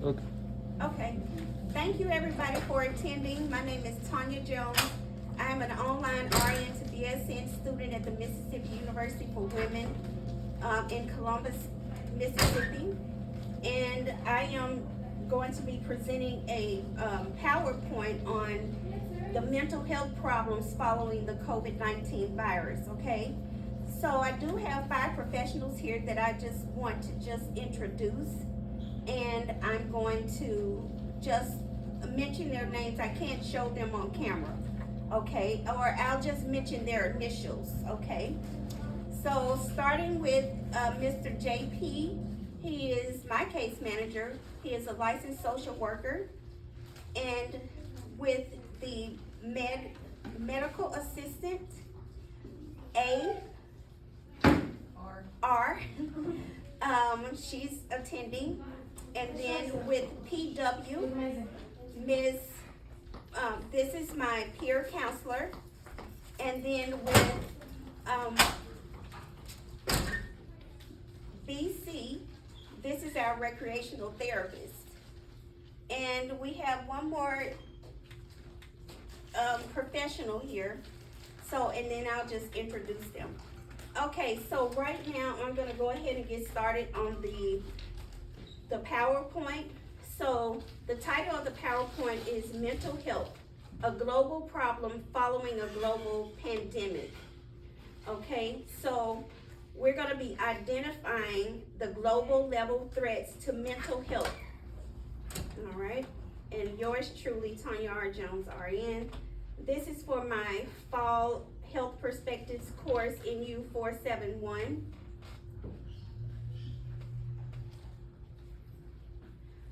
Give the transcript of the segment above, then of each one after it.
Okay. Okay. Thank you everybody for attending. My name is Tanya Jones. I am an online RN to BSN student at the Mississippi University for Women in Columbus, Mississippi. And I am going to be presenting a PowerPoint on the mental health problems following the COVID-19 virus, okay? So I do have 5 professionals here that I just want to just introduce, and I'm going to just mention their names. I can't show them on camera, okay? Or I'll just mention their initials, okay? So starting with Mr. JP, he is my case manager. He is a licensed social worker, and with the medical assistant, R. She's attending, and then with PW, Ms. This is my peer counselor, and then with BC, this is our recreational therapist, and we have one more professional here. So, and then I'll just introduce them. Okay, so right now I'm gonna go ahead and get started on the PowerPoint. So the title of the PowerPoint is Mental Health, a Global Problem Following a Global Pandemic. Okay, so we're gonna be identifying the global level threats to mental health. All right, and yours truly, Tanya R. Jones, RN. This is for my fall Health Perspectives course, NU-469.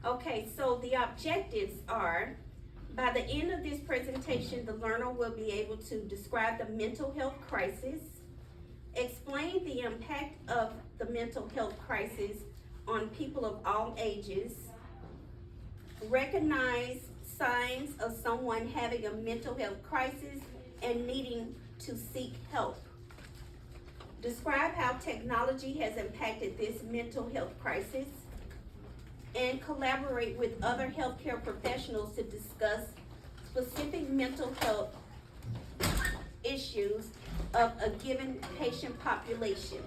Okay, so the objectives are, by the end of this presentation, the learner will be able to describe the mental health crisis, explain the impact of the mental health crisis on people of all ages, recognize signs of someone having a mental health crisis and needing to seek help. Describe how technology has impacted this mental health crisis, and collaborate with other healthcare professionals to discuss specific mental health issues of a given patient population.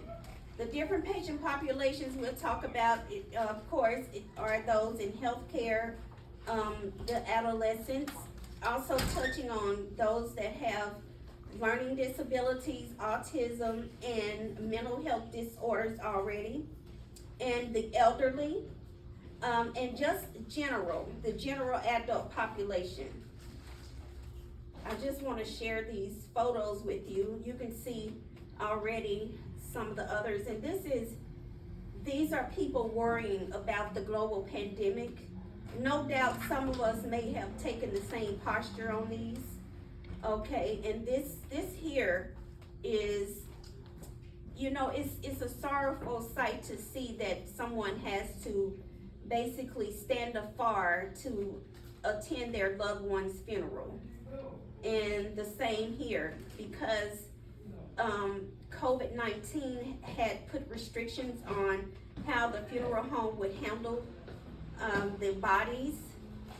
The different patient populations we'll talk about, of course, are those in healthcare, the adolescents, also touching on those that have learning disabilities, autism, and mental health disorders already, and the elderly, and just the general adult population. I just want to share these photos with you. You can see already some of the others, and these are people worrying about the global pandemic. No doubt some of us may have taken the same posture on these. Okay, and this here is, you know, it's a sorrowful sight to see that someone has to basically stand afar to attend their loved one's funeral. And the same here, because COVID-19 had put restrictions on how the funeral home would handle the bodies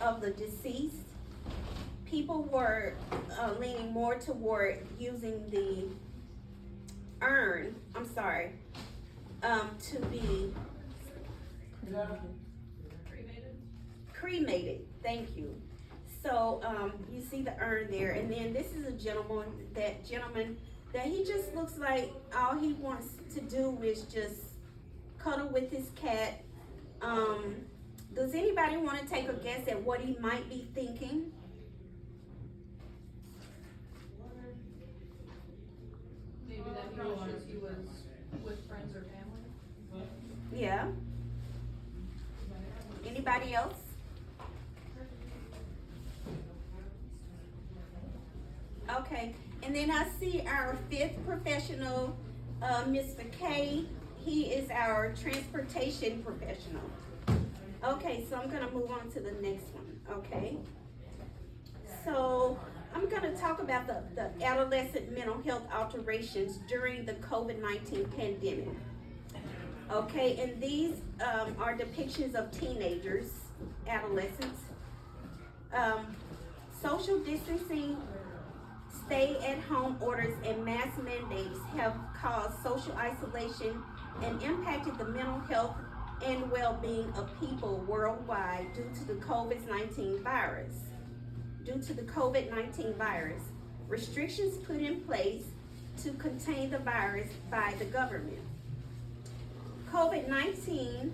of the deceased. People were leaning more toward using the urn, to be cremated, thank you. So you see the urn there, and then this is a gentleman that he just looks like all he wants to do is just cuddle with his cat. Does anybody want to take a guess at what he might be thinking? Maybe that he wishes he was with friends or family? Yeah. Anybody else? Okay, and then I see our 5th professional, Mr. K. He is our transportation professional. Okay, so I'm gonna move on to the next one, okay? So I'm gonna talk about the adolescent mental health alterations during the COVID-19 pandemic. Okay, and these are depictions of teenagers adolescents. Social distancing, stay-at-home orders, and mask mandates have caused social isolation and impacted the mental health and well-being of people worldwide due to the COVID-19 virus. Restrictions put in place to contain the virus by the government. COVID-19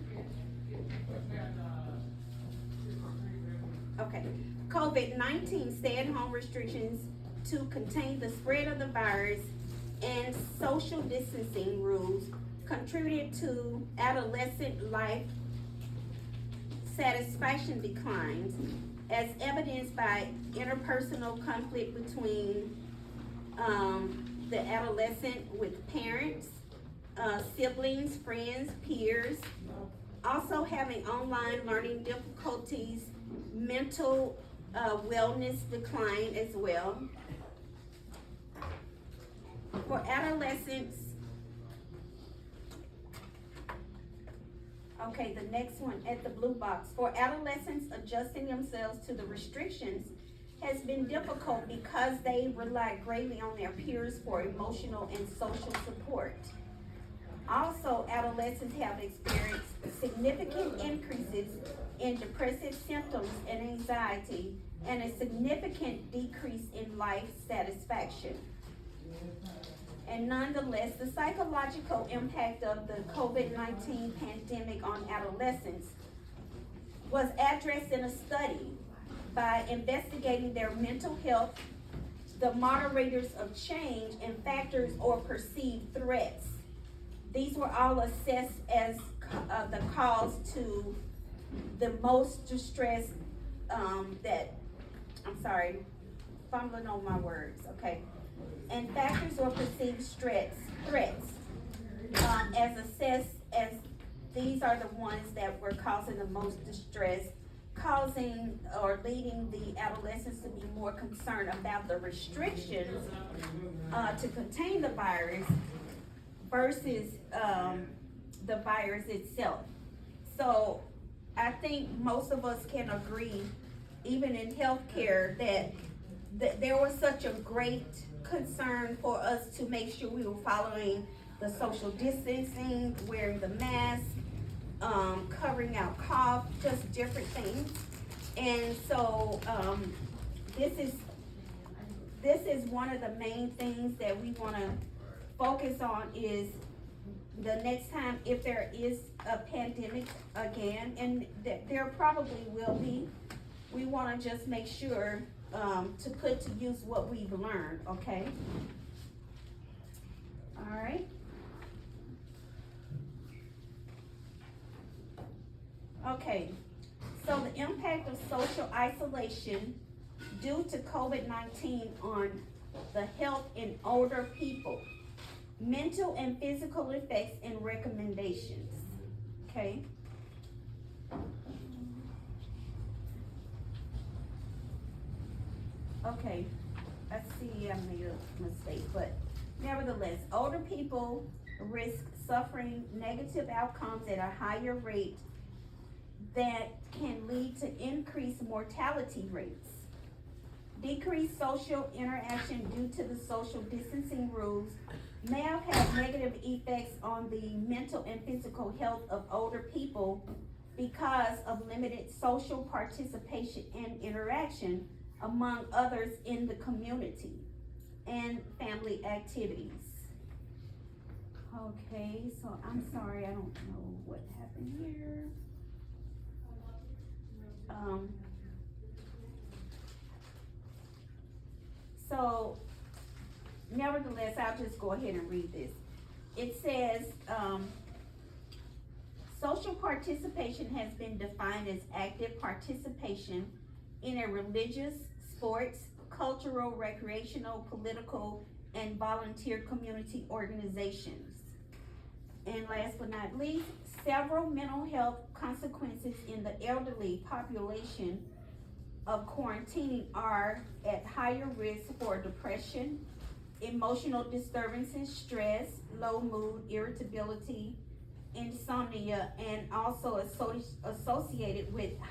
stay-at-home restrictions to contain the spread of the virus and social distancing rules contributed to adolescent life satisfaction declines, as evidenced by interpersonal conflict between the adolescent with parents, siblings, friends, peers, also having online learning difficulties, mental wellness decline as well. For adolescents, okay, the next one at the blue box. For adolescents, adjusting themselves to the restrictions has been difficult because they rely greatly on their peers for emotional and social support. Also, adolescents have experienced significant increases in depressive symptoms and anxiety, and a significant decrease in life satisfaction. And nonetheless, the psychological impact of the COVID-19 pandemic on adolescents was addressed in a study by investigating their mental health, the moderators of change, and factors or perceived threats. These were all assessed as the cause to the most distress fumbling on my words, okay. And factors or perceived threats, as assessed as these are the ones that were causing the most distress, causing or leading the adolescents to be more concerned about the restrictions to contain the virus versus the virus itself. So I think most of us can agree, even in healthcare, that there was such a great concern for us to make sure we were following the social distancing, wearing the mask, covering our cough, just different things. And so this is one of the main things that we want to focus on, is the next time, if there is a pandemic again, and there probably will be, we want to just make sure to put to use what we've learned, okay? All right. Okay, so the impact of social isolation due to COVID-19 on the health in older people, mental and physical effects and recommendations, okay? Okay, I see I made a mistake, but nevertheless, older people risk suffering negative outcomes at a higher rate that can lead to increased mortality rates. Decreased social interaction due to the social distancing rules may have had negative effects on the mental and physical health of older people because of limited social participation and interaction among others in the community and family activities. Okay, so I'm sorry, I don't know what happened here. So nevertheless, I'll just go ahead and read this. It says, social participation has been defined as active participation in a religious, sports, cultural, recreational, political, and volunteer community organizations. And last but not least, several mental health consequences in the elderly population of quarantining are at higher risk for depression, emotional disturbances, stress, low mood, irritability, insomnia, and also associated with